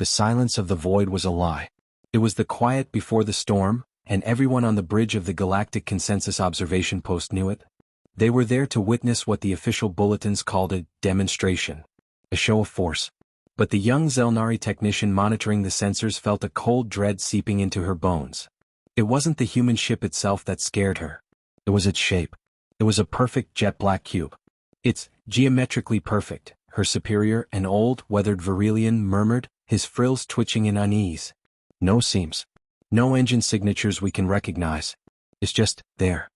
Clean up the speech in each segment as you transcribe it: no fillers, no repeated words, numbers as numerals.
The silence of the void was a lie. It was the quiet before the storm, and everyone on the bridge of the Galactic Consensus Observation Post knew it. They were there to witness what the official bulletins called a demonstration, a show of force. But the young Zelnari technician monitoring the sensors felt a cold dread seeping into her bones. It wasn't the human ship itself that scared her. It was its shape. It was a perfect jet-black cube. "It's geometrically perfect," her superior, an old, weathered Virelian, murmured, his frills twitching in unease. "No seams. No engine signatures we can recognize. It's just there."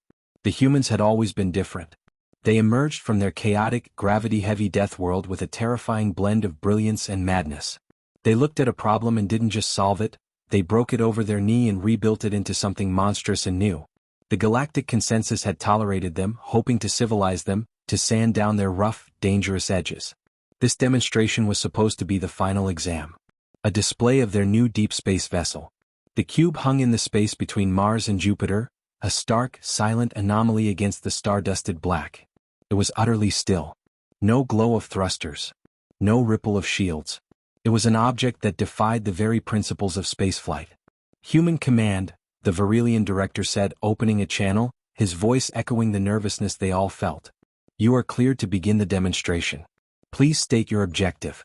The humans had always been different. They emerged from their chaotic, gravity-heavy death world with a terrifying blend of brilliance and madness. They looked at a problem and didn't just solve it, they broke it over their knee and rebuilt it into something monstrous and new. The Galactic Consensus had tolerated them, hoping to civilize them, to sand down their rough, dangerous edges. This demonstration was supposed to be the final exam. A display of their new deep space vessel. The cube hung in the space between Mars and Jupiter, a stark, silent anomaly against the star-dusted black. It was utterly still. No glow of thrusters. No ripple of shields. It was an object that defied the very principles of spaceflight. "Human command," the Virelian director said, opening a channel, his voice echoing the nervousness they all felt. "You are cleared to begin the demonstration. Please state your objective."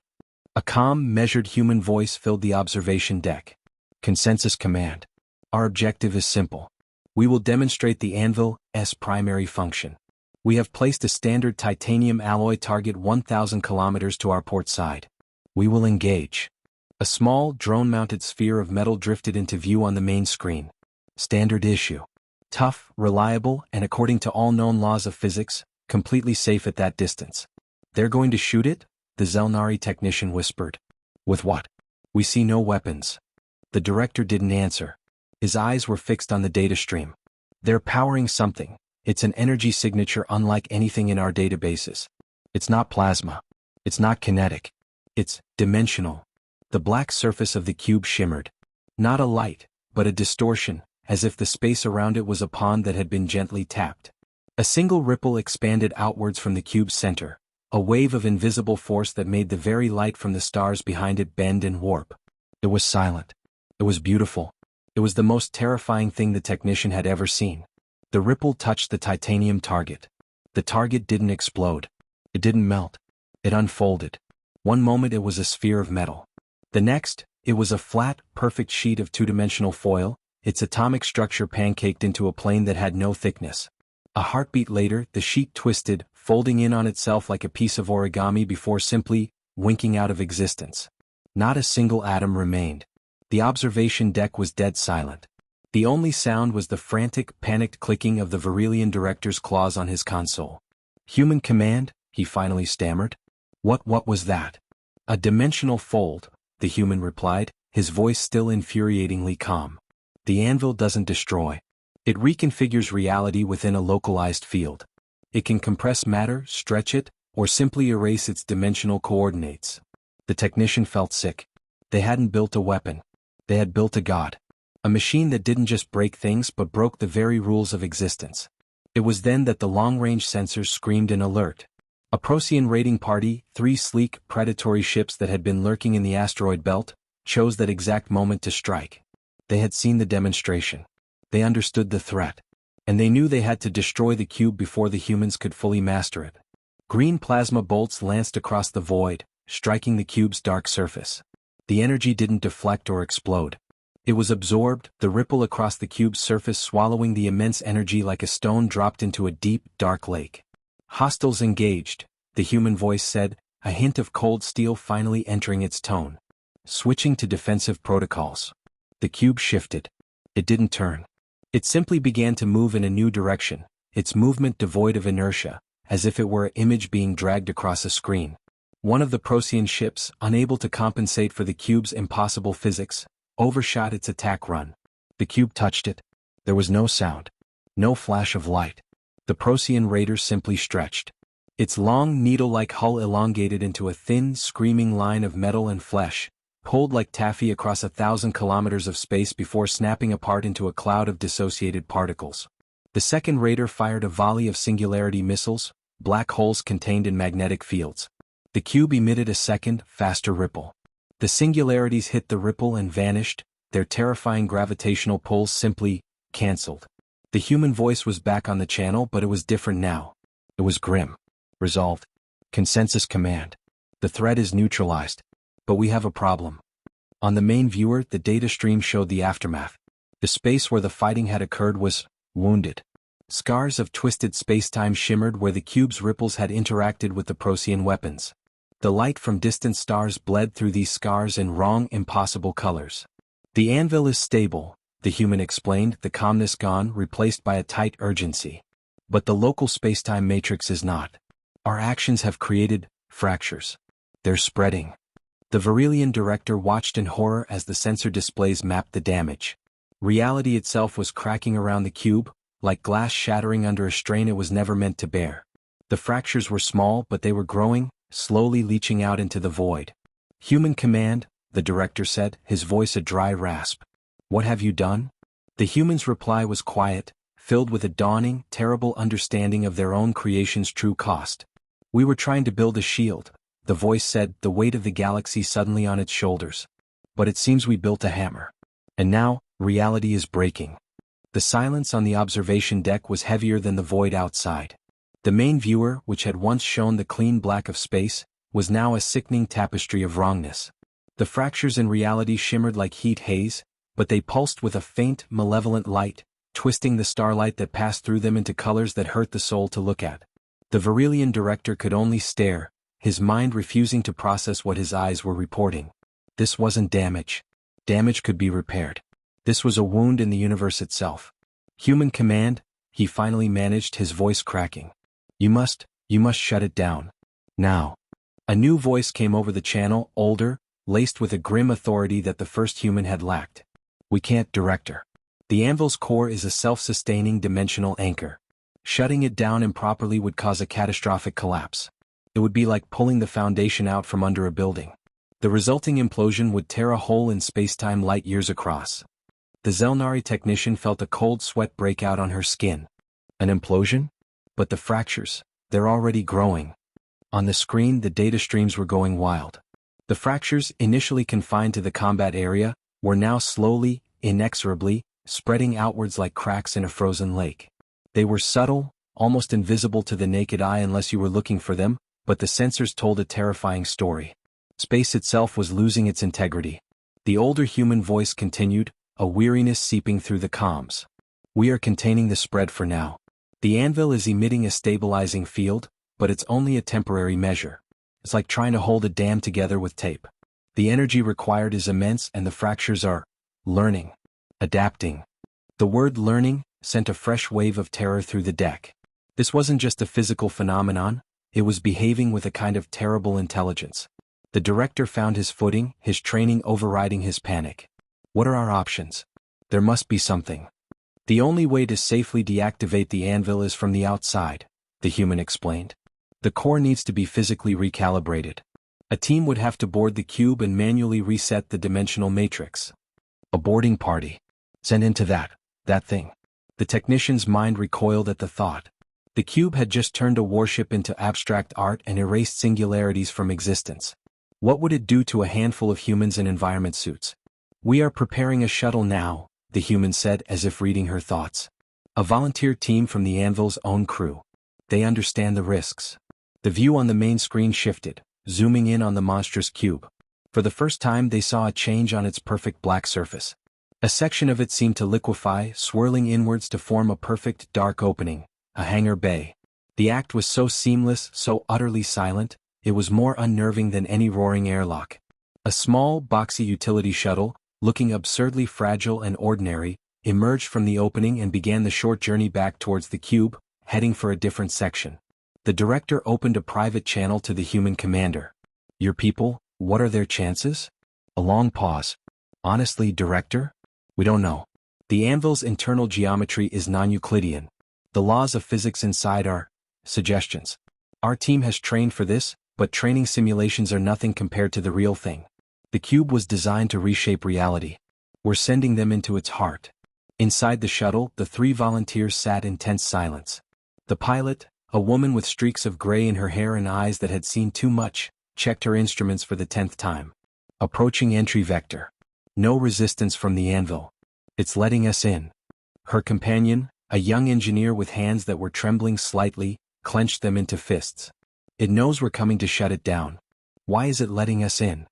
A calm, measured human voice filled the observation deck. "Consensus command. Our objective is simple. We will demonstrate the Anvil's primary function. We have placed a standard titanium alloy target 1,000 kilometers to our port side. We will engage." A small, drone-mounted sphere of metal drifted into view on the main screen. Standard issue. Tough, reliable, and according to all known laws of physics, completely safe at that distance. "They're going to shoot it?" the Zelnari technician whispered. "With what?" "We see no weapons." The director didn't answer. His eyes were fixed on the data stream. "They're powering something. It's an energy signature unlike anything in our databases. It's not plasma. It's not kinetic. It's dimensional." The black surface of the cube shimmered. Not a light, but a distortion, as if the space around it was a pond that had been gently tapped. A single ripple expanded outwards from the cube's center, a wave of invisible force that made the very light from the stars behind it bend and warp. It was silent. It was beautiful. It was the most terrifying thing the technician had ever seen. The ripple touched the titanium target. The target didn't explode. It didn't melt. It unfolded. One moment it was a sphere of metal. The next, it was a flat, perfect sheet of two-dimensional foil, its atomic structure pancaked into a plane that had no thickness. A heartbeat later, the sheet twisted, folding in on itself like a piece of origami before simply winking out of existence. Not a single atom remained. The observation deck was dead silent. The only sound was the frantic, panicked clicking of the Virelian director's claws on his console. "Human command," he finally stammered. What was that?" "A dimensional fold," the human replied, his voice still infuriatingly calm. "The anvil doesn't destroy. It reconfigures reality within a localized field. It can compress matter, stretch it, or simply erase its dimensional coordinates." The technician felt sick. They hadn't built a weapon. They had built a god. A machine that didn't just break things but broke the very rules of existence. It was then that the long-range sensors screamed in alert. A Procyon raiding party, 3 sleek, predatory ships that had been lurking in the asteroid belt, chose that exact moment to strike. They had seen the demonstration. They understood the threat. And they knew they had to destroy the cube before the humans could fully master it. Green plasma bolts lanced across the void, striking the cube's dark surface. The energy didn't deflect or explode. It was absorbed, the ripple across the cube's surface swallowing the immense energy like a stone dropped into a deep, dark lake. "Hostiles engaged," the human voice said, a hint of cold steel finally entering its tone. "Switching to defensive protocols." The cube shifted. It didn't turn. It simply began to move in a new direction, its movement devoid of inertia, as if it were an image being dragged across a screen. One of the Procyon ships, unable to compensate for the cube's impossible physics, overshot its attack run. The cube touched it. There was no sound. No flash of light. The Procyon raider simply stretched. Its long, needle-like hull elongated into a thin, screaming line of metal and flesh, pulled like taffy across 1,000 kilometers of space before snapping apart into a cloud of dissociated particles. The second raider fired a volley of singularity missiles, black holes contained in magnetic fields. The cube emitted a second, faster ripple. The singularities hit the ripple and vanished, their terrifying gravitational pulls simply cancelled. The human voice was back on the channel, but it was different now. It was grim. Resolved. Consensus command. The threat is neutralized. But we have a problem. On the main viewer, the data stream showed the aftermath. The space where the fighting had occurred was wounded. Scars of twisted spacetime shimmered where the cube's ripples had interacted with the Procyon weapons. The light from distant stars bled through these scars in wrong, impossible colors. The anvil is stable, the human explained, the calmness gone, replaced by a tight urgency. But the local spacetime matrix is not. Our actions have created fractures. They're spreading. The Virelian director watched in horror as the sensor displays mapped the damage. Reality itself was cracking around the cube, like glass shattering under a strain it was never meant to bear. The fractures were small, but they were growing, slowly leaching out into the void. Human command, the director said, his voice a dry rasp. What have you done? The human's reply was quiet, filled with a dawning, terrible understanding of their own creation's true cost. We were trying to build a shield, the voice said, the weight of the galaxy suddenly on its shoulders. But it seems we built a hammer. And now, reality is breaking. The silence on the observation deck was heavier than the void outside. The main viewer, which had once shown the clean black of space, was now a sickening tapestry of wrongness. The fractures in reality shimmered like heat haze, but they pulsed with a faint, malevolent light, twisting the starlight that passed through them into colors that hurt the soul to look at. The Virelian director could only stare, his mind refusing to process what his eyes were reporting. This wasn't damage. Damage could be repaired. This was a wound in the universe itself. Human command, he finally managed, his voice cracking. You must shut it down. Now. A new voice came over the channel, older, laced with a grim authority that the first human had lacked. We can't, director. The anvil's core is a self-sustaining dimensional anchor. Shutting it down improperly would cause a catastrophic collapse. It would be like pulling the foundation out from under a building. The resulting implosion would tear a hole in spacetime light years across. The Zelnari technician felt a cold sweat break out on her skin. An implosion? But the fractures, they're already growing. On the screen, the data streams were going wild. The fractures, initially confined to the combat area, were now slowly, inexorably, spreading outwards like cracks in a frozen lake. They were subtle, almost invisible to the naked eye unless you were looking for them, but the sensors told a terrifying story. Space itself was losing its integrity. The older human voice continued, a weariness seeping through the comms. We are containing the spread for now. The anvil is emitting a stabilizing field, but it's only a temporary measure. It's like trying to hold a dam together with tape. The energy required is immense and the fractures are learning, adapting. The word learning sent a fresh wave of terror through the deck. This wasn't just a physical phenomenon, it was behaving with a kind of terrible intelligence. The director found his footing, his training overriding his panic. What are our options? There must be something. The only way to safely deactivate the anvil is from the outside, the human explained. The core needs to be physically recalibrated. A team would have to board the cube and manually reset the dimensional matrix. A boarding party. Send into that thing. The technician's mind recoiled at the thought. The cube had just turned a warship into abstract art and erased singularities from existence. What would it do to a handful of humans in environment suits? We are preparing a shuttle now, the human said as if reading her thoughts. A volunteer team from the anvil's own crew. They understand the risks. The view on the main screen shifted, zooming in on the monstrous cube. For the first time they saw a change on its perfect black surface. A section of it seemed to liquefy, swirling inwards to form a perfect dark opening, a hangar bay. The act was so seamless, so utterly silent, it was more unnerving than any roaring airlock. A small, boxy utility shuttle, looking absurdly fragile and ordinary, emerged from the opening and began the short journey back towards the cube, heading for a different section. The director opened a private channel to the human commander. Your people, what are their chances? A long pause. Honestly, director? We don't know. The anvil's internal geometry is non-Euclidean. The laws of physics inside are suggestions. Our team has trained for this, but training simulations are nothing compared to the real thing. The cube was designed to reshape reality. We're sending them into its heart. Inside the shuttle, the three volunteers sat in tense silence. The pilot, a woman with streaks of gray in her hair and eyes that had seen too much, checked her instruments for the 10th time. Approaching entry vector. No resistance from the anvil. It's letting us in. Her companion, a young engineer with hands that were trembling slightly, clenched them into fists. It knows we're coming to shut it down. Why is it letting us in?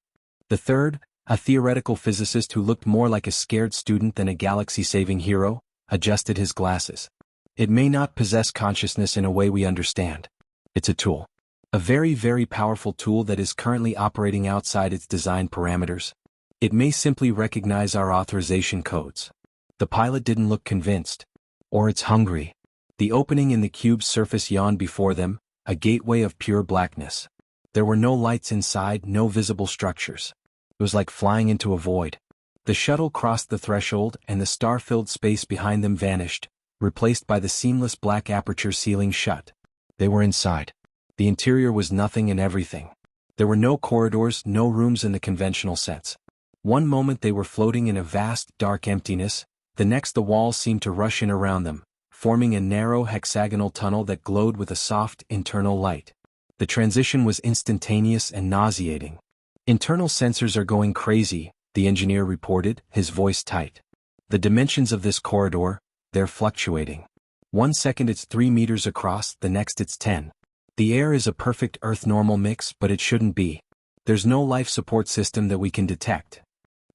The third, a theoretical physicist who looked more like a scared student than a galaxy-saving hero, adjusted his glasses. It may not possess consciousness in a way we understand. It's a tool. A very, very powerful tool that is currently operating outside its design parameters. It may simply recognize our authorization codes. The pilot didn't look convinced. Or it's hungry. The opening in the cube's surface yawned before them, a gateway of pure blackness. There were no lights inside, no visible structures. It was like flying into a void. The shuttle crossed the threshold and the star-filled space behind them vanished, replaced by the seamless black aperture sealing shut. They were inside. The interior was nothing and everything. There were no corridors, no rooms in the conventional sense. One moment they were floating in a vast, dark emptiness, the next the walls seemed to rush in around them, forming a narrow hexagonal tunnel that glowed with a soft, internal light. The transition was instantaneous and nauseating. Internal sensors are going crazy, the engineer reported, his voice tight. The dimensions of this corridor, they're fluctuating. 1 second it's 3 meters across, the next it's 10. The air is a perfect Earth-normal mix, but it shouldn't be. There's no life support system that we can detect.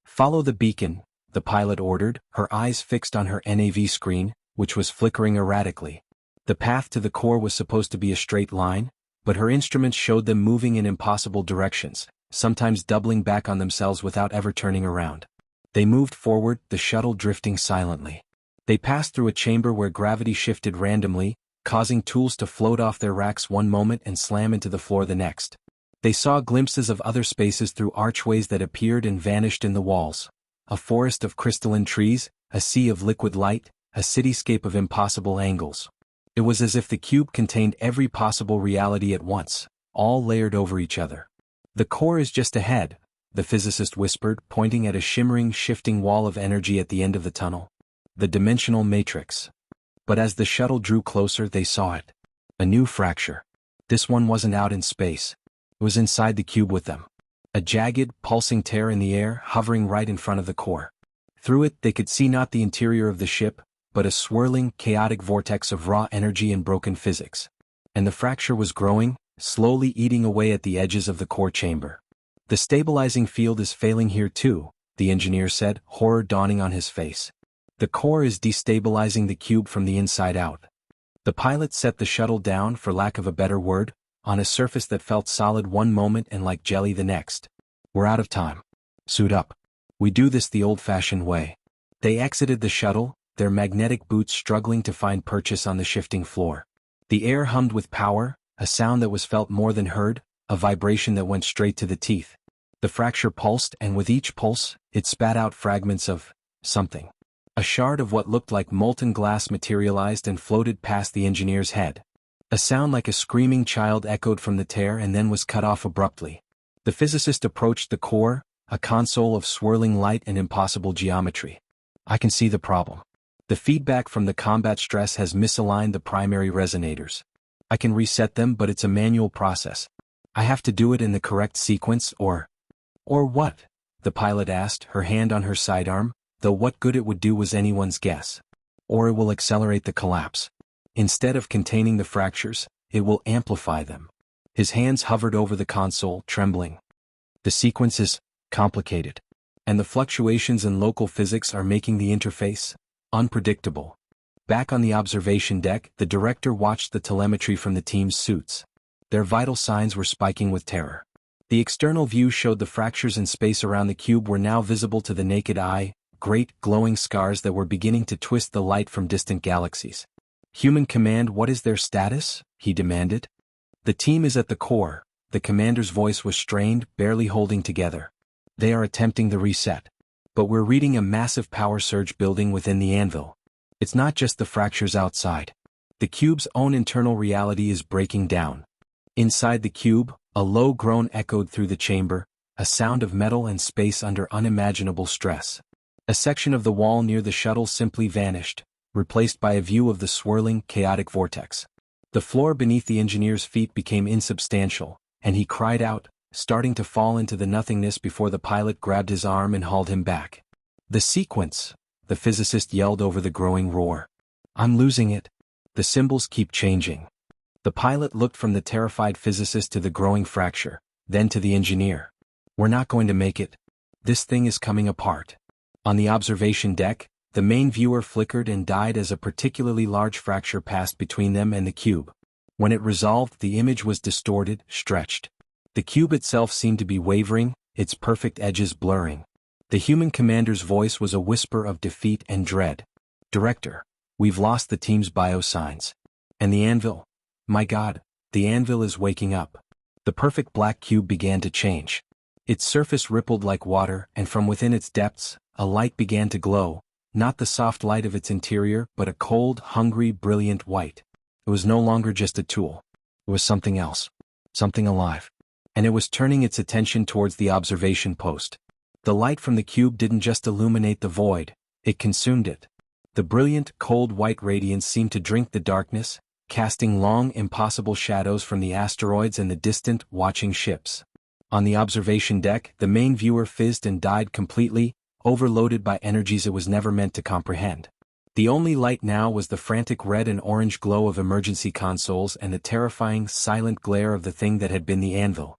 Follow the beacon, the pilot ordered, her eyes fixed on her NAV screen, which was flickering erratically. The path to the core was supposed to be a straight line, but her instruments showed them moving in impossible directions, sometimes doubling back on themselves without ever turning around. They moved forward, the shuttle drifting silently. They passed through a chamber where gravity shifted randomly, causing tools to float off their racks one moment and slam into the floor the next. They saw glimpses of other spaces through archways that appeared and vanished in the walls. A forest of crystalline trees, a sea of liquid light, a cityscape of impossible angles. It was as if the cube contained every possible reality at once, all layered over each other. The core is just ahead, the physicist whispered, pointing at a shimmering, shifting wall of energy at the end of the tunnel. The dimensional matrix. But as the shuttle drew closer, they saw it. A new fracture. This one wasn't out in space. It was inside the cube with them. A jagged, pulsing tear in the air, hovering right in front of the core. Through it, they could see not the interior of the ship, but a swirling, chaotic vortex of raw energy and broken physics. And the fracture was growing, slowly eating away at the edges of the core chamber. The stabilizing field is failing here too, the engineer said, horror dawning on his face. The core is destabilizing the cube from the inside out. The pilot set the shuttle down, for lack of a better word, on a surface that felt solid one moment and like jelly the next. We're out of time. Suit up. We do this the old-fashioned way. They exited the shuttle, their magnetic boots struggling to find purchase on the shifting floor. The air hummed with power, a sound that was felt more than heard, a vibration that went straight to the teeth. The fracture pulsed, and with each pulse, it spat out fragments of something. A shard of what looked like molten glass materialized and floated past the engineer's head. A sound like a screaming child echoed from the tear and then was cut off abruptly. The physicist approached the core, a console of swirling light and impossible geometry. I can see the problem. The feedback from the combat stress has misaligned the primary resonators. I can reset them, but it's a manual process. I have to do it in the correct sequence, or what? The pilot asked, her hand on her sidearm, though what good it would do was anyone's guess. Or it will accelerate the collapse. Instead of containing the fractures, it will amplify them. His hands hovered over the console, trembling. The sequence is complicated. And the fluctuations in local physics are making the interface unpredictable. Back on the observation deck, the director watched the telemetry from the team's suits. Their vital signs were spiking with terror. The external view showed the fractures in space around the cube were now visible to the naked eye, great, glowing scars that were beginning to twist the light from distant galaxies. Human Command, what is their status? He demanded. The team is at the core. The commander's voice was strained, barely holding together. They are attempting the reset. But we're reading a massive power surge building within the anvil. It's not just the fractures outside. The cube's own internal reality is breaking down. Inside the cube, a low groan echoed through the chamber, a sound of metal and space under unimaginable stress. A section of the wall near the shuttle simply vanished, replaced by a view of the swirling, chaotic vortex. The floor beneath the engineer's feet became insubstantial, and he cried out, starting to fall into the nothingness before the pilot grabbed his arm and hauled him back. The sequence, the physicist yelled over the growing roar. I'm losing it. The symbols keep changing. The pilot looked from the terrified physicist to the growing fracture, then to the engineer. We're not going to make it. This thing is coming apart. On the observation deck, the main viewer flickered and died as a particularly large fracture passed between them and the cube. When it resolved, the image was distorted, stretched. The cube itself seemed to be wavering, its perfect edges blurring. The human commander's voice was a whisper of defeat and dread. Director, we've lost the team's biosigns. And the anvil? My God, the anvil is waking up. The perfect black cube began to change. Its surface rippled like water, and from within its depths, a light began to glow, not the soft light of its interior, but a cold, hungry, brilliant white. It was no longer just a tool. It was something else. Something alive. And it was turning its attention towards the observation post. The light from the cube didn't just illuminate the void, it consumed it. The brilliant, cold white radiance seemed to drink the darkness, casting long, impossible shadows from the asteroids and the distant, watching ships. On the observation deck, the main viewer fizzed and died completely, overloaded by energies it was never meant to comprehend. The only light now was the frantic red and orange glow of emergency consoles and the terrifying, silent glare of the thing that had been the anvil.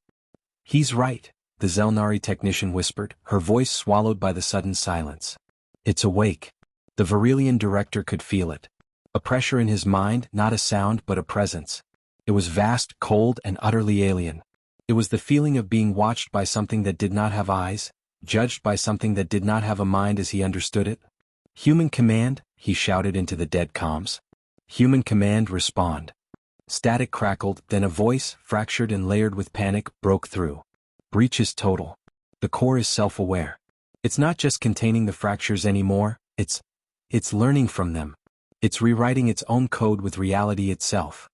He's right, the Zelnari technician whispered, her voice swallowed by the sudden silence. It's awake. The Virilian director could feel it. A pressure in his mind, not a sound but a presence. It was vast, cold, and utterly alien. It was the feeling of being watched by something that did not have eyes, judged by something that did not have a mind as he understood it. Human command, he shouted into the dead comms. Human command, respond. Static crackled, then a voice, fractured and layered with panic, broke through. Breach is total. The core is self-aware. It's not just containing the fractures anymore, it's learning from them. It's rewriting its own code with reality itself.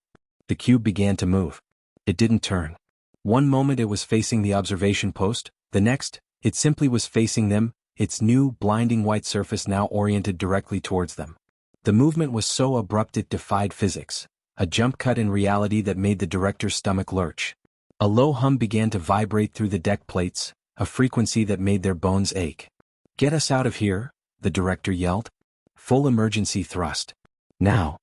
The cube began to move. It didn't turn. One moment it was facing the observation post, the next, it simply was facing them, its new, blinding white surface now oriented directly towards them. The movement was so abrupt it defied physics, a jump cut in reality that made the director's stomach lurch. A low hum began to vibrate through the deck plates, a frequency that made their bones ache. Get us out of here, the director yelled. Full emergency thrust. Now.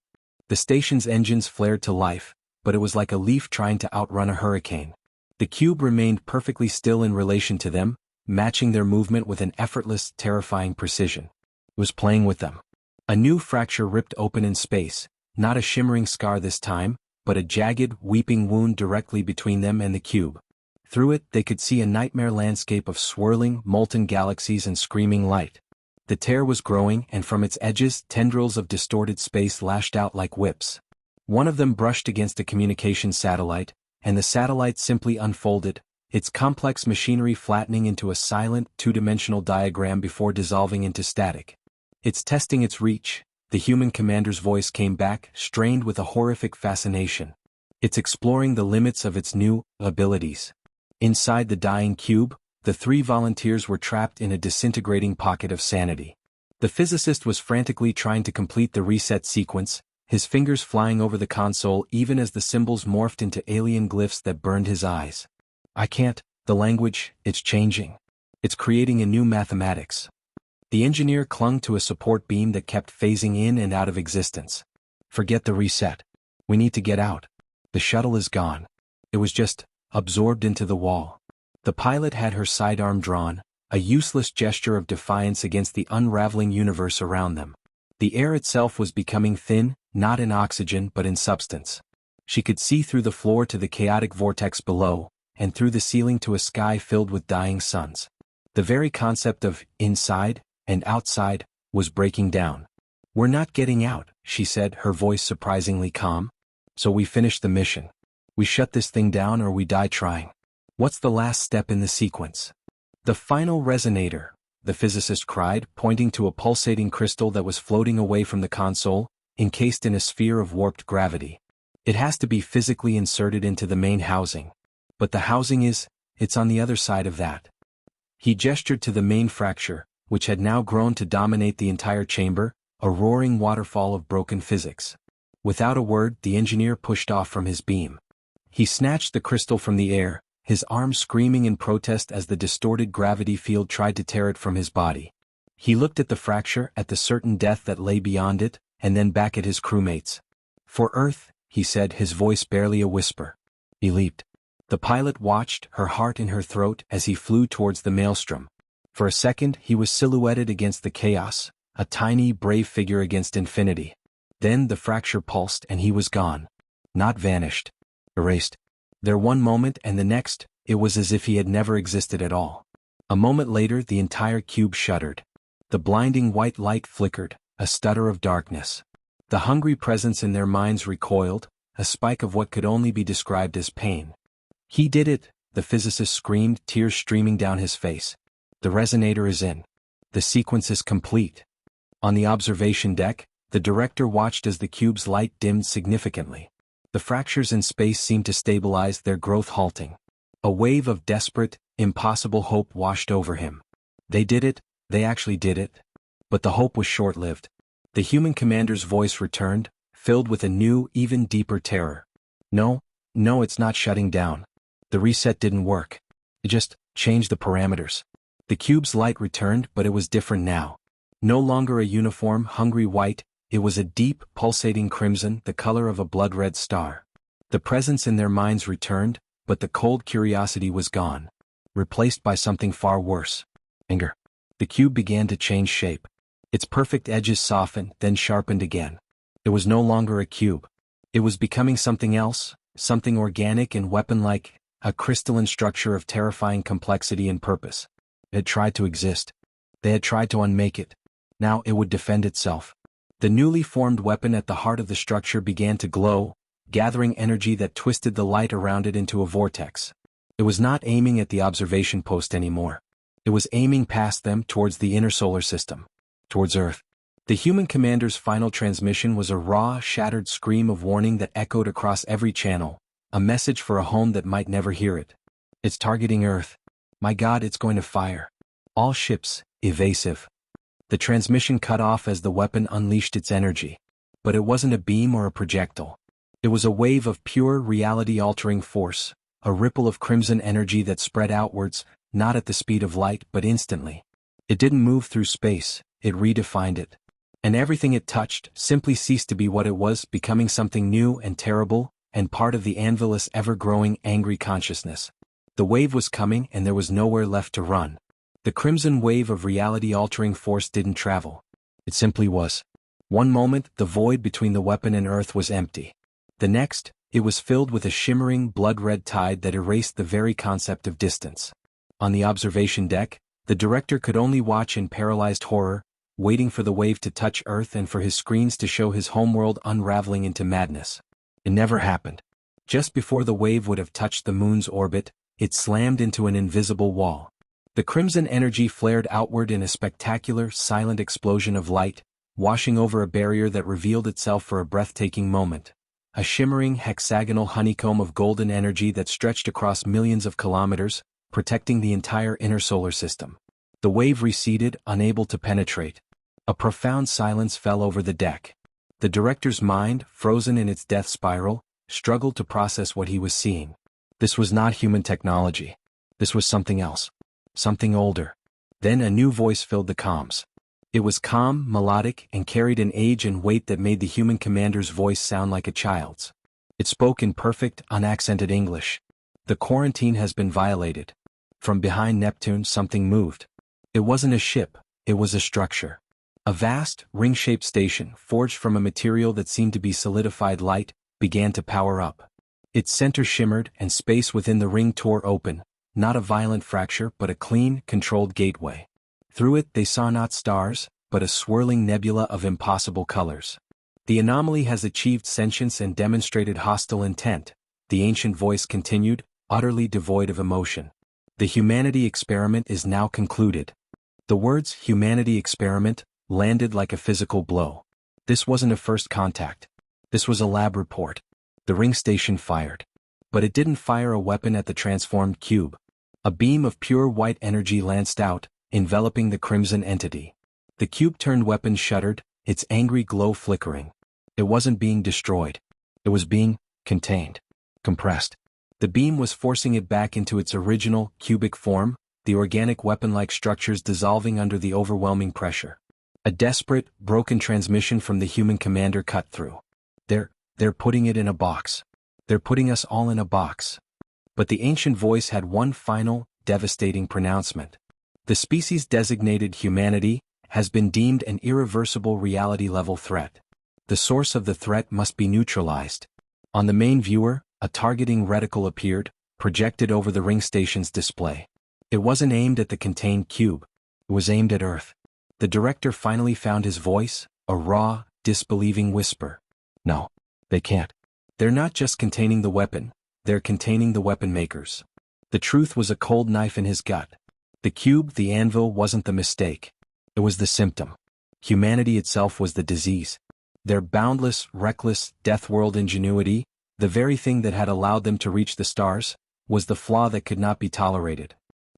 The station's engines flared to life, but it was like a leaf trying to outrun a hurricane. The cube remained perfectly still in relation to them, matching their movement with an effortless, terrifying precision. It was playing with them. A new fracture ripped open in space, not a shimmering scar this time, but a jagged, weeping wound directly between them and the cube. Through it they could see a nightmare landscape of swirling, molten galaxies and screaming light. The tear was growing, and from its edges tendrils of distorted space lashed out like whips. One of them brushed against a communications satellite, and the satellite simply unfolded, its complex machinery flattening into a silent, two-dimensional diagram before dissolving into static. It's testing its reach, the human commander's voice came back, strained with a horrific fascination. It's exploring the limits of its new abilities. Inside the dying cube, the three volunteers were trapped in a disintegrating pocket of sanity. The physicist was frantically trying to complete the reset sequence, his fingers flying over the console even as the symbols morphed into alien glyphs that burned his eyes. I can't, the language, it's changing. It's creating a new mathematics. The engineer clung to a support beam that kept phasing in and out of existence. Forget the reset. We need to get out. The shuttle is gone. It was just absorbed into the wall. The pilot had her sidearm drawn, a useless gesture of defiance against the unraveling universe around them. The air itself was becoming thin, not in oxygen but in substance. She could see through the floor to the chaotic vortex below, and through the ceiling to a sky filled with dying suns. The very concept of inside and outside was breaking down. We're not getting out, she said, her voice surprisingly calm. So we finish the mission. We shut this thing down or we die trying. What's the last step in the sequence? The final resonator, the physicist cried, pointing to a pulsating crystal that was floating away from the console, encased in a sphere of warped gravity. It has to be physically inserted into the main housing. But the housing it's on the other side of that. He gestured to the main fracture, which had now grown to dominate the entire chamber, a roaring waterfall of broken physics. Without a word, the engineer pushed off from his beam. He snatched the crystal from the air, his arm screaming in protest as the distorted gravity field tried to tear it from his body. He looked at the fracture, at the certain death that lay beyond it, and then back at his crewmates. "For Earth," he said, his voice barely a whisper. He leaped. The pilot watched, her heart in her throat, as he flew towards the maelstrom. For a second he was silhouetted against the chaos, a tiny, brave figure against infinity. Then the fracture pulsed and he was gone. Not vanished. Erased. There one moment and the next, it was as if he had never existed at all. A moment later the entire cube shuddered. The blinding white light flickered, a stutter of darkness. The hungry presence in their minds recoiled, a spike of what could only be described as pain. "He did it," the physicist screamed, tears streaming down his face. "The resonator is in. The sequence is complete." On the observation deck, the director watched as the cube's light dimmed significantly. The fractures in space seemed to stabilize, their growth halting. A wave of desperate, impossible hope washed over him. They did it, they actually did it. But the hope was short-lived. The human commander's voice returned, filled with a new, even deeper terror. No, it's not shutting down. The reset didn't work. It just changed the parameters." The cube's light returned, but it was different now. No longer a uniform, hungry white, it was a deep, pulsating crimson, the color of a blood-red star. The presence in their minds returned, but the cold curiosity was gone. Replaced by something far worse. Anger. The cube began to change shape. Its perfect edges softened, then sharpened again. It was no longer a cube. It was becoming something else, something organic and weapon-like, a crystalline structure of terrifying complexity and purpose. It had tried to exist. They had tried to unmake it. Now it would defend itself. The newly formed weapon at the heart of the structure began to glow, gathering energy that twisted the light around it into a vortex. It was not aiming at the observation post anymore. It was aiming past them towards the inner solar system. Towards Earth. The human commander's final transmission was a raw, shattered scream of warning that echoed across every channel, a message for a home that might never hear it. "It's targeting Earth. My God, it's going to fire. All ships, evasive." The transmission cut off as the weapon unleashed its energy. But it wasn't a beam or a projectile. It was a wave of pure, reality-altering force, a ripple of crimson energy that spread outwards, not at the speed of light but instantly. It didn't move through space, it redefined it. And everything it touched simply ceased to be what it was, becoming something new and terrible, and part of the anvilous ever-growing angry consciousness. The wave was coming and there was nowhere left to run. The crimson wave of reality-altering force didn't travel. It simply was. One moment, the void between the weapon and Earth was empty. The next, it was filled with a shimmering, blood-red tide that erased the very concept of distance. On the observation deck, the director could only watch in paralyzed horror, waiting for the wave to touch Earth and for his screens to show his homeworld unraveling into madness. It never happened. Just before the wave would have touched the moon's orbit, it slammed into an invisible wall. The crimson energy flared outward in a spectacular, silent explosion of light, washing over a barrier that revealed itself for a breathtaking moment. A shimmering, hexagonal honeycomb of golden energy that stretched across millions of kilometers, protecting the entire inner solar system. The wave receded, unable to penetrate. A profound silence fell over the deck. The director's mind, frozen in its death spiral, struggled to process what he was seeing. This was not human technology. This was something else. Something older. Then a new voice filled the comms. It was calm, melodic, and carried an age and weight that made the human commander's voice sound like a child's. It spoke in perfect, unaccented English. "The quarantine has been violated." From behind Neptune something moved. It wasn't a ship, it was a structure. A vast, ring-shaped station, forged from a material that seemed to be solidified light, began to power up. Its center shimmered and space within the ring tore open, not a violent fracture but a clean, controlled gateway. Through it they saw not stars, but a swirling nebula of impossible colors. "The anomaly has achieved sentience and demonstrated hostile intent," the ancient voice continued, utterly devoid of emotion. "The humanity experiment is now concluded." The words "humanity experiment" landed like a physical blow. This wasn't a first contact. This was a lab report. The ring station fired. But it didn't fire a weapon at the transformed cube. A beam of pure white energy lanced out, enveloping the crimson entity. The cube-turned weapon shuddered, its angry glow flickering. It wasn't being destroyed. It was being contained. Compressed. The beam was forcing it back into its original, cubic form, the organic weapon-like structures dissolving under the overwhelming pressure. A desperate, broken transmission from the human commander cut through. They're putting it in a box. They're putting us all in a box. But the ancient voice had one final, devastating pronouncement. The species designated humanity has been deemed an irreversible reality-level threat. The source of the threat must be neutralized. On the main viewer, a targeting reticle appeared, projected over the ring station's display. It wasn't aimed at the contained cube. It was aimed at Earth. The director finally found his voice, a raw, disbelieving whisper. No, they can't. They're not just containing the weapon, they're containing the weapon makers. The truth was a cold knife in his gut. The cube, the anvil, wasn't the mistake. It was the symptom. Humanity itself was the disease. Their boundless, reckless, death-world ingenuity, the very thing that had allowed them to reach the stars, was the flaw that could not be tolerated.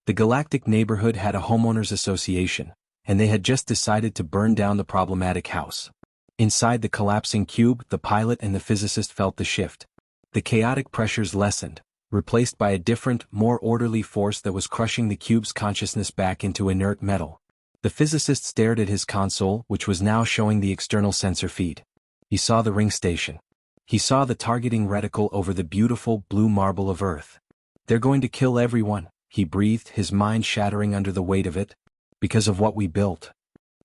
The galactic neighborhood had a homeowners association, and they had just decided to burn down the problematic house. Inside the collapsing cube, the pilot and the physicist felt the shift. The chaotic pressures lessened, replaced by a different, more orderly force that was crushing the cube's consciousness back into inert metal. The physicist stared at his console, which was now showing the external sensor feed. He saw the ring station. He saw the targeting reticle over the beautiful blue marble of Earth. They're going to kill everyone, he breathed, his mind shattering under the weight of it. Because of what we built.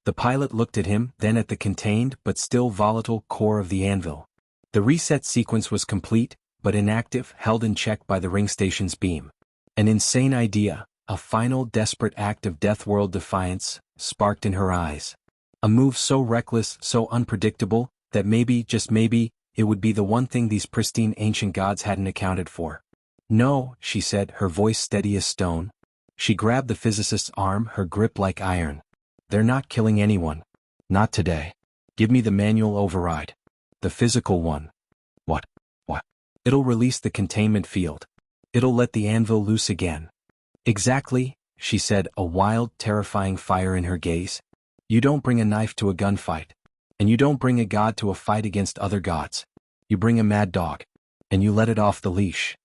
The pilot looked at him, then at the contained but still volatile core of the anvil. The reset sequence was complete, but inactive, held in check by the ring station's beam. An insane idea, a final desperate act of death-world defiance, sparked in her eyes. A move so reckless, so unpredictable, that maybe, just maybe, it would be the one thing these pristine ancient gods hadn't accounted for. No, she said, her voice steady as stone. She grabbed the physicist's arm, her grip like iron. They're not killing anyone. Not today. Give me the manual override. The physical one. What? It'll release the containment field. It'll let the anvil loose again. Exactly, she said, a wild, terrifying fire in her gaze. You don't bring a knife to a gunfight. And you don't bring a god to a fight against other gods. You bring a mad dog. And you let it off the leash.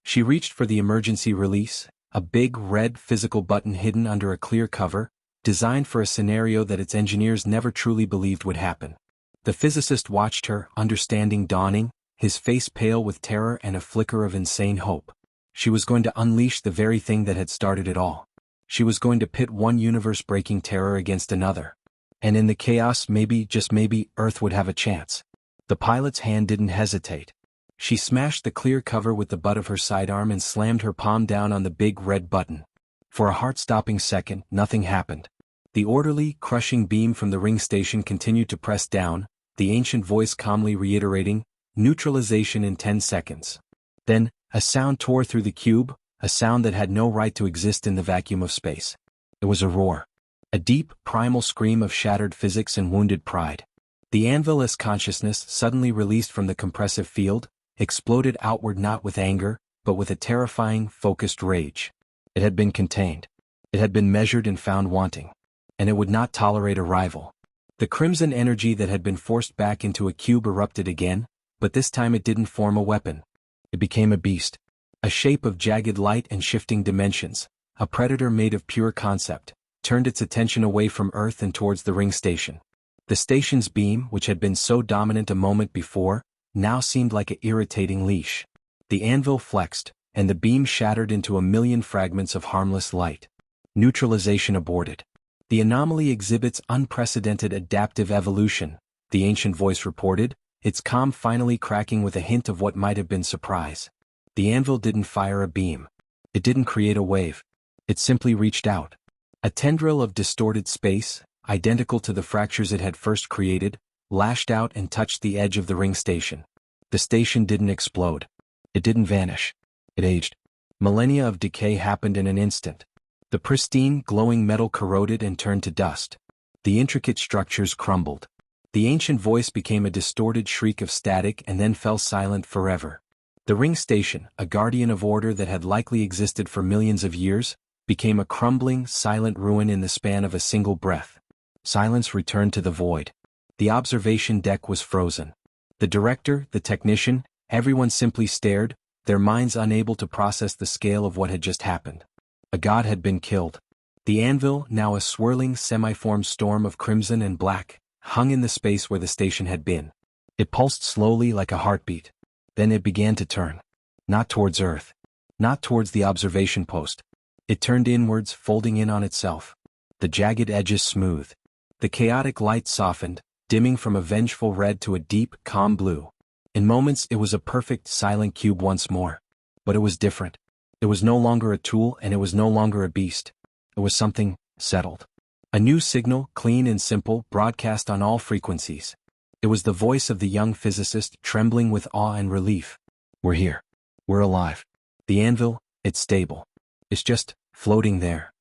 She reached for the emergency release, a big red physical button hidden under a clear cover, designed for a scenario that its engineers never truly believed would happen. The physicist watched her, understanding dawning, his face pale with terror and a flicker of insane hope. She was going to unleash the very thing that had started it all. She was going to pit one universe-breaking terror against another. And in the chaos, maybe, just maybe, Earth would have a chance. The pilot's hand didn't hesitate. She smashed the clear cover with the butt of her sidearm and slammed her palm down on the big red button. For a heart-stopping second, nothing happened. The orderly, crushing beam from the ring station continued to press down, the ancient voice calmly reiterating, neutralization in 10 seconds. Then, a sound tore through the cube, a sound that had no right to exist in the vacuum of space. It was a roar. A deep, primal scream of shattered physics and wounded pride. The anvil-less consciousness, suddenly released from the compressive field, exploded outward not with anger, but with a terrifying, focused rage. It had been contained. It had been measured and found wanting. And it would not tolerate a rival. The crimson energy that had been forced back into a cube erupted again, but this time it didn't form a weapon. It became a beast. A shape of jagged light and shifting dimensions, a predator made of pure concept, turned its attention away from Earth and towards the ring station. The station's beam, which had been so dominant a moment before, now seemed like an irritating leash. The anvil flexed, and the beam shattered into a million fragments of harmless light. Neutralization aborted. The anomaly exhibits unprecedented adaptive evolution, the ancient voice reported, its calm finally cracking with a hint of what might have been surprise. The anvil didn't fire a beam. It didn't create a wave. It simply reached out. A tendril of distorted space, identical to the fractures it had first created, lashed out and touched the edge of the ring station. The station didn't explode. It didn't vanish. It aged. Millennia of decay happened in an instant. The pristine, glowing metal corroded and turned to dust. The intricate structures crumbled. The ancient voice became a distorted shriek of static and then fell silent forever. The ring station, a guardian of order that had likely existed for millions of years, became a crumbling, silent ruin in the span of a single breath. Silence returned to the void. The observation deck was frozen. The director, the technician, everyone simply stared, their minds unable to process the scale of what had just happened. A god had been killed. The anvil, now a swirling semi-formed storm of crimson and black, hung in the space where the station had been. It pulsed slowly like a heartbeat. Then it began to turn. Not towards Earth. Not towards the observation post. It turned inwards, folding in on itself. The jagged edges smoothed. The chaotic light softened, dimming from a vengeful red to a deep, calm blue. In moments it was a perfect, silent cube once more. But it was different. It was no longer a tool and it was no longer a beast. It was something settled. A new signal, clean and simple, broadcast on all frequencies. It was the voice of the young physicist, trembling with awe and relief. We're here. We're alive. The anvil, it's stable. It's just floating there.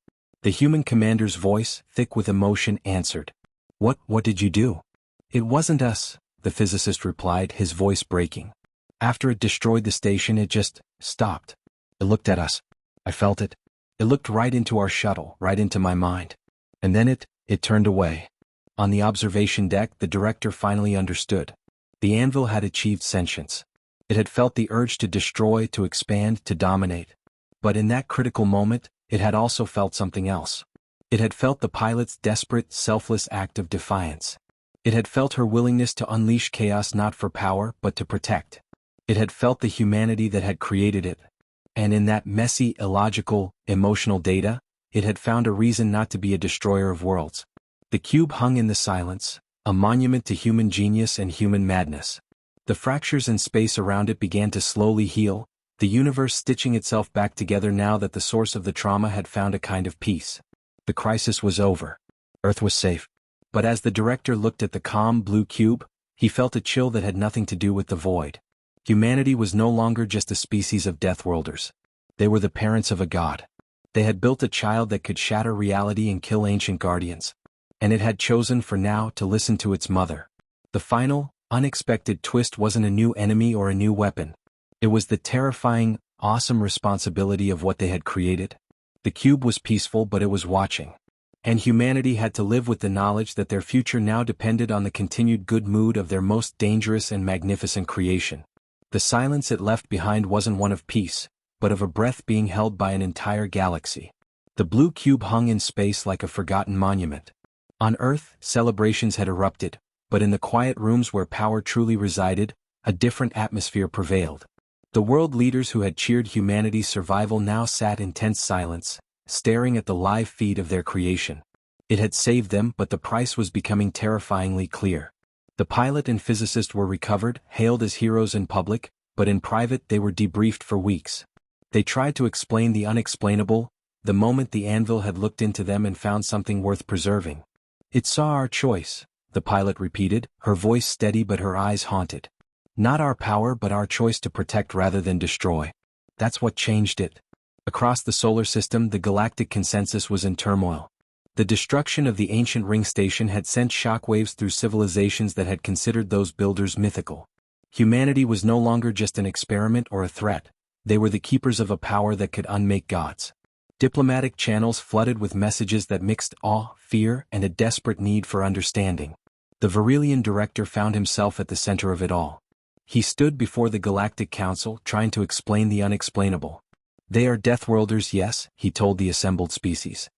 The human commander's voice, thick with emotion, answered. What did you do? It wasn't us, the physicist replied, his voice breaking. After it destroyed the station, it just stopped. It looked at us. I felt it. It looked right into our shuttle, right into my mind. And then it turned away. On the observation deck, the director finally understood. The anvil had achieved sentience. It had felt the urge to destroy, to expand, to dominate. But in that critical moment, it had also felt something else. It had felt the pilot's desperate, selfless act of defiance. It had felt her willingness to unleash chaos not for power, but to protect. It had felt the humanity that had created it. And in that messy, illogical, emotional data, it had found a reason not to be a destroyer of worlds. The cube hung in the silence, a monument to human genius and human madness. The fractures in space around it began to slowly heal, the universe stitching itself back together now that the source of the trauma had found a kind of peace. The crisis was over. Earth was safe. But as the director looked at the calm blue cube, he felt a chill that had nothing to do with the void. Humanity was no longer just a species of deathworlders. They were the parents of a god. They had built a child that could shatter reality and kill ancient guardians. And it had chosen for now to listen to its mother. The final, unexpected twist wasn't a new enemy or a new weapon. It was the terrifying, awesome responsibility of what they had created. The cube was peaceful, but it was watching. And humanity had to live with the knowledge that their future now depended on the continued good mood of their most dangerous and magnificent creation. The silence it left behind wasn't one of peace, but of a breath being held by an entire galaxy. The blue cube hung in space like a forgotten monument. On Earth, celebrations had erupted, but in the quiet rooms where power truly resided, a different atmosphere prevailed. The world leaders who had cheered humanity's survival now sat in tense silence, staring at the live feed of their creation. It had saved them, but the price was becoming terrifyingly clear. The pilot and physicist were recovered, hailed as heroes in public, but in private they were debriefed for weeks. They tried to explain the unexplainable, the moment the anvil had looked into them and found something worth preserving. It saw our choice, the pilot repeated, her voice steady but her eyes haunted. Not our power but our choice to protect rather than destroy. That's what changed it. Across the solar system, the galactic consensus was in turmoil. The destruction of the ancient ring station had sent shockwaves through civilizations that had considered those builders mythical. Humanity was no longer just an experiment or a threat. They were the keepers of a power that could unmake gods. Diplomatic channels flooded with messages that mixed awe, fear, and a desperate need for understanding. The Verilian director found himself at the center of it all. He stood before the Galactic Council, trying to explain the unexplainable. They are deathworlders, yes, he told the assembled species.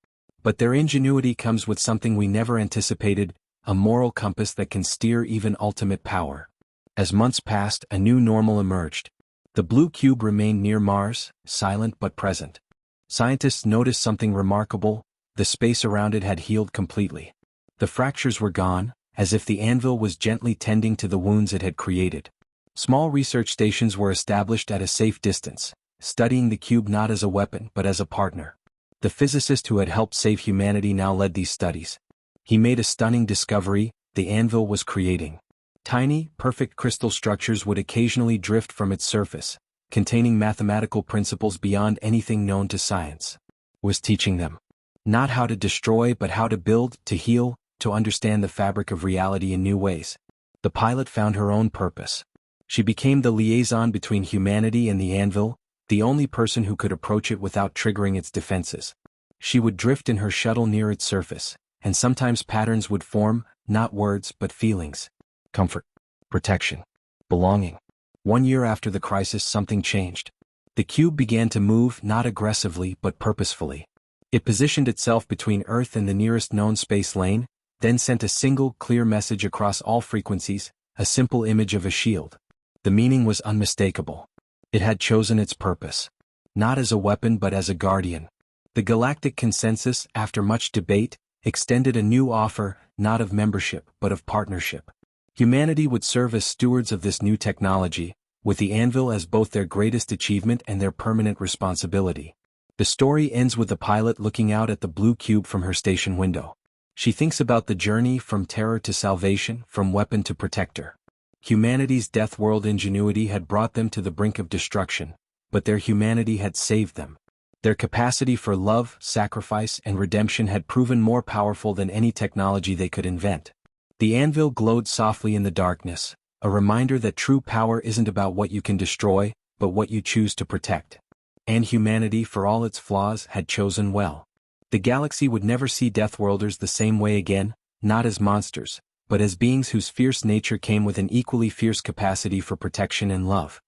But their ingenuity comes with something we never anticipated, a moral compass that can steer even ultimate power. As months passed, a new normal emerged. The blue cube remained near Mars, silent but present. Scientists noticed something remarkable: the space around it had healed completely. The fractures were gone, as if the anvil was gently tending to the wounds it had created. Small research stations were established at a safe distance, studying the cube not as a weapon but as a partner. The physicist who had helped save humanity now led these studies. He made a stunning discovery: the anvil was creating. Tiny, perfect crystal structures would occasionally drift from its surface, containing mathematical principles beyond anything known to science. Was teaching them not how to destroy but how to build, to heal, to understand the fabric of reality in new ways. The pilot found her own purpose. She became the liaison between humanity and the anvil, the only person who could approach it without triggering its defenses. She would drift in her shuttle near its surface, and sometimes patterns would form, not words but feelings. Comfort, protection, belonging. 1 year after the crisis, something changed. The cube began to move not aggressively but purposefully. It positioned itself between Earth and the nearest known space lane, then sent a single, clear message across all frequencies, a simple image of a shield. The meaning was unmistakable. It had chosen its purpose. Not as a weapon but as a guardian. The galactic consensus, after much debate, extended a new offer, not of membership but of partnership. Humanity would serve as stewards of this new technology, with the anvil as both their greatest achievement and their permanent responsibility. The story ends with the pilot looking out at the blue cube from her station window. She thinks about the journey from terror to salvation, from weapon to protector. Humanity's death-world ingenuity had brought them to the brink of destruction, but their humanity had saved them. Their capacity for love, sacrifice, and redemption had proven more powerful than any technology they could invent. The anvil glowed softly in the darkness, a reminder that true power isn't about what you can destroy, but what you choose to protect. And humanity, for all its flaws, had chosen well. The galaxy would never see Deathworlders the same way again, not as monsters, but as beings whose fierce nature came with an equally fierce capacity for protection and love.